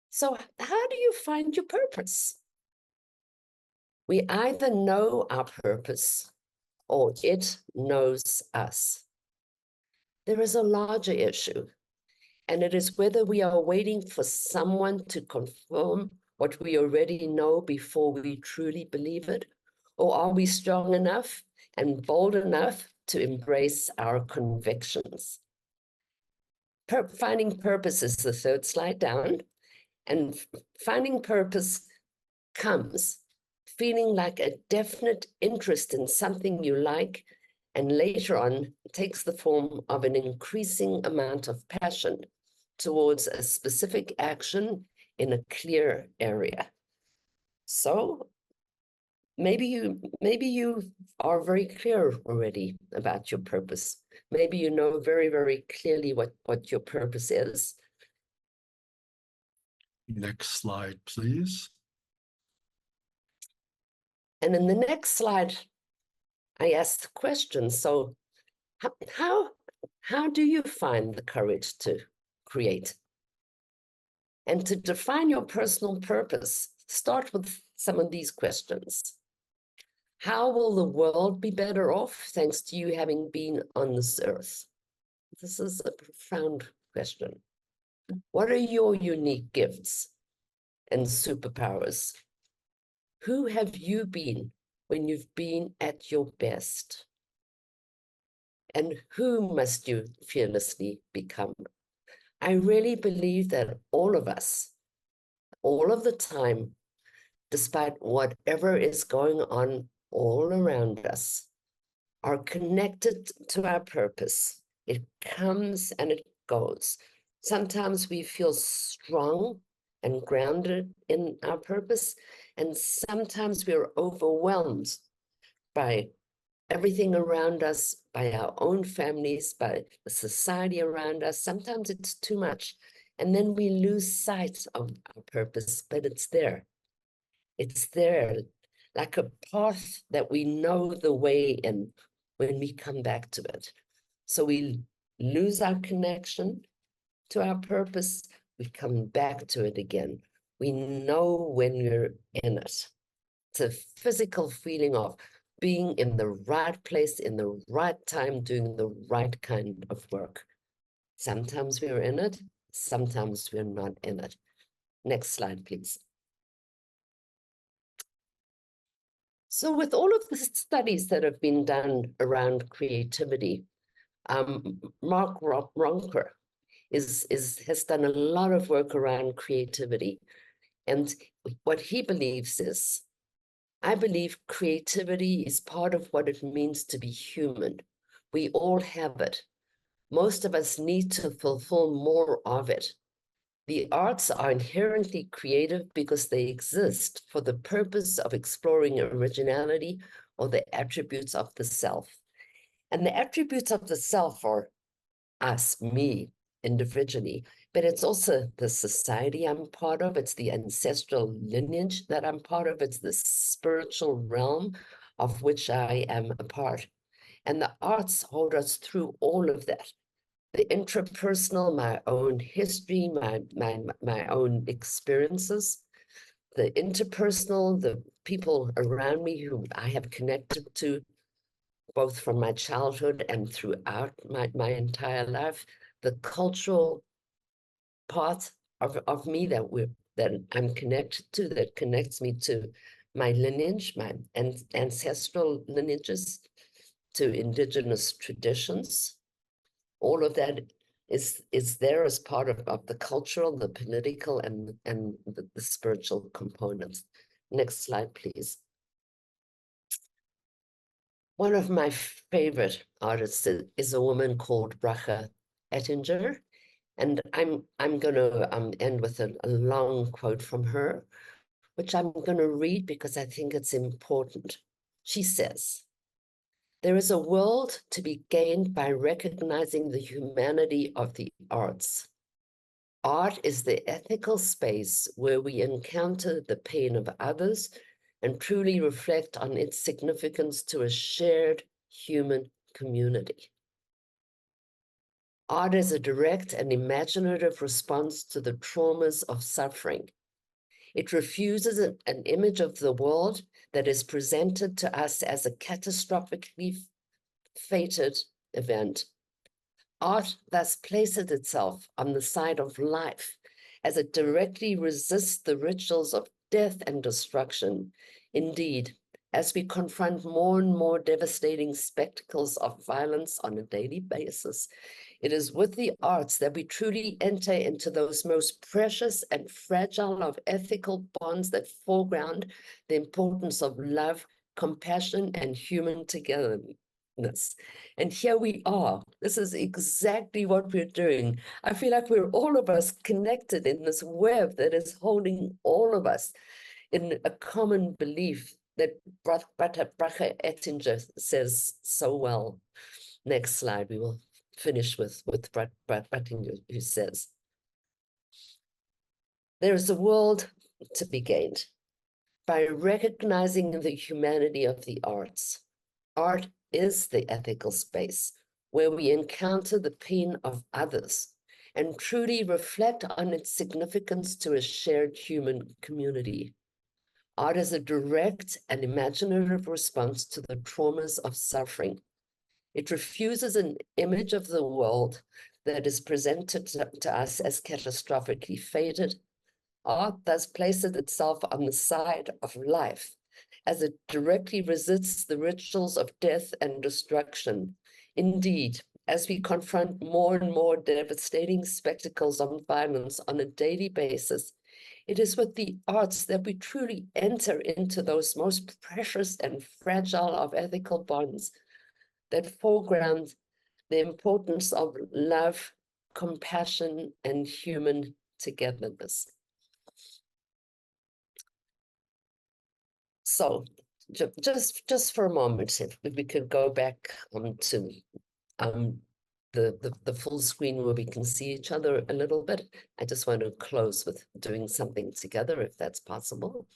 So how do you find your purpose? We either know our purpose or it knows us. There is a larger issue, and it is whether we are waiting for someone to confirm what we already know before we truly believe it, or are we strong enough and bold enough to embrace our convictions? Finding purpose is the third slide down, and finding purpose comes feeling like a definite interest in something you like, and later on takes the form of an increasing amount of passion towards a specific action in a clear area. So maybe you are very clear already about your purpose. Maybe you know very, very clearly what your purpose is. Next slide, please. And in the next slide, I ask the question, so how do you find the courage to create? And to define your personal purpose, start with some of these questions. How will the world be better off thanks to you having been on this earth? This is a profound question. What are your unique gifts and superpowers? Who have you been when you've been at your best? And who must you fearlessly become? I really believe that all of us, all of the time, despite whatever is going on all around us, are connected to our purpose. It comes and it goes. Sometimes we feel strong and grounded in our purpose, and sometimes we're overwhelmed by everything around us, by our own families, by the society around us. Sometimes it's too much, and then we lose sight of our purpose, but it's there. It's there, like a path that we know the way in when we come back to it. So we lose our connection to our purpose, we come back to it again. We know when we're in it. It's a physical feeling of being in the right place, in the right time, doing the right kind of work. Sometimes we're in it, sometimes we're not in it. Next slide, please. So with all of the studies that have been done around creativity, Mark Ronker has done a lot of work around creativity. And what he believes is, I believe creativity is part of what it means to be human. We all have it. Most of us need to fulfill more of it. The arts are inherently creative because they exist for the purpose of exploring originality or the attributes of the self. And the attributes of the self are us, me, individually, but it's also the society I'm part of. It's the ancestral lineage that I'm part of. It's the spiritual realm of which I am a part. And the arts hold us through all of that. The intrapersonal, my own history, my own experiences, the interpersonal, the people around me who I have connected to, both from my childhood and throughout my entire life, the cultural part of me that I'm connected to, that connects me to my lineage, my ancestral lineages, to indigenous traditions. All of that is there as part of the cultural, the political, and the spiritual components. Next slide, please. One of my favorite artists is a woman called Bracha Ettinger, and I'm going to end with a long quote from her, which I'm going to read because I think it's important. She says, "There is a world to be gained by recognizing the humanity of the arts. Art is the ethical space where we encounter the pain of others and truly reflect on its significance to a shared human community." Art is a direct and imaginative response to the traumas of suffering. It refuses an image of the world that is presented to us as a catastrophically fated event. Art thus places itself on the side of life as it directly resists the rituals of death and destruction. Indeed, as we confront more and more devastating spectacles of violence on a daily basis, it is with the arts that we truly enter into those most precious and fragile of ethical bonds that foreground the importance of love, compassion, and human togetherness. And here we are. This is exactly what we're doing. I feel like we're all of us connected in this web that is holding all of us in a common belief that Bracha Ettinger says so well. Next slide, we will finish with Ettinger, who says, there is a world to be gained by recognizing the humanity of the arts. Art is the ethical space where we encounter the pain of others and truly reflect on its significance to a shared human community. Art is a direct and imaginative response to the traumas of suffering. It refuses an image of the world that is presented to us as catastrophically fated. Art thus places itself on the side of life as it directly resists the rituals of death and destruction. Indeed, as we confront more and more devastating spectacles of violence on a daily basis, it is with the arts that we truly enter into those most precious and fragile of ethical bonds that foreground the importance of love, compassion, and human togetherness. So just for a moment, if we could go back to the full screen where we can see each other a little bit. I just want to close with doing something together, if that's possible.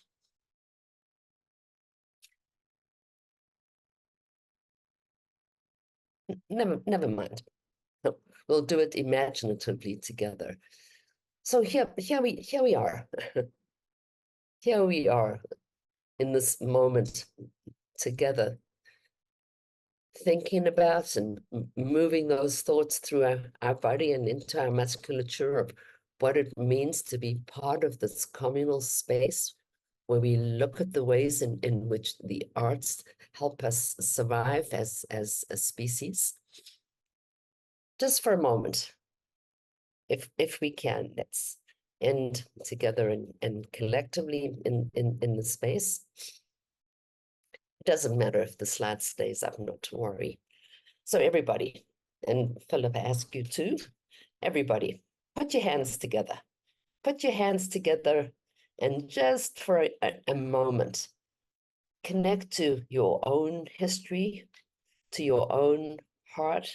Never mind. No, we'll do it imaginatively together. So here we are. Here we are in this moment together, thinking about and moving those thoughts through our body and into our musculature of what it means to be part of this communal space where we look at the ways in which the arts help us survive as a species. Just for a moment, if we can, let's end together and collectively in the space. It doesn't matter if the slide stays up, not to worry. So everybody, and Philip, I ask you too, everybody, put your hands together. Put your hands together and just for a moment, connect to your own history, to your own heart.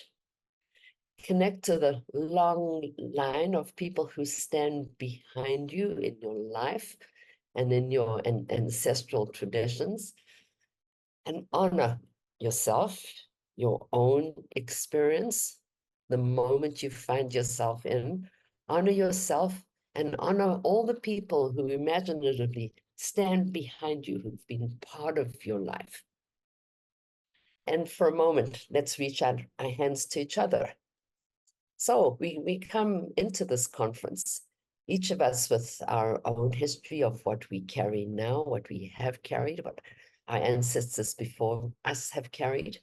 Connect to the long line of people who stand behind you in your life and in your ancestral traditions, and honor yourself, your own experience, the moment you find yourself in. Honor yourself and honor all the people who imaginatively stand behind you, who've been part of your life. And for a moment, let's reach out our hands to each other. So we come into this conference, each of us with our own history of what we carry now, what we have carried, what our ancestors before us have carried.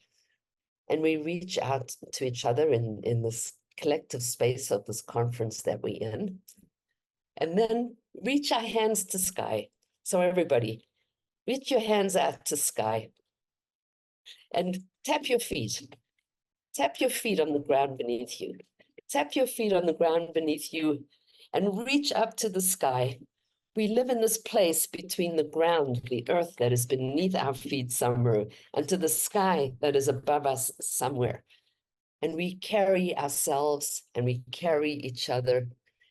And we reach out to each other in this collective space of this conference that we're in. And then reach our hands to sky. So everybody, reach your hands out to sky and tap your feet. Tap your feet on the ground beneath you. Tap your feet on the ground beneath you and reach up to the sky. We live in this place between the ground, the earth that is beneath our feet somewhere, and to the sky that is above us somewhere. And we carry ourselves and we carry each other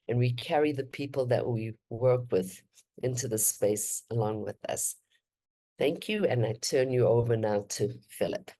and we carry the people that we work with into the space along with us. Thank you, and I turn you over now to Philip.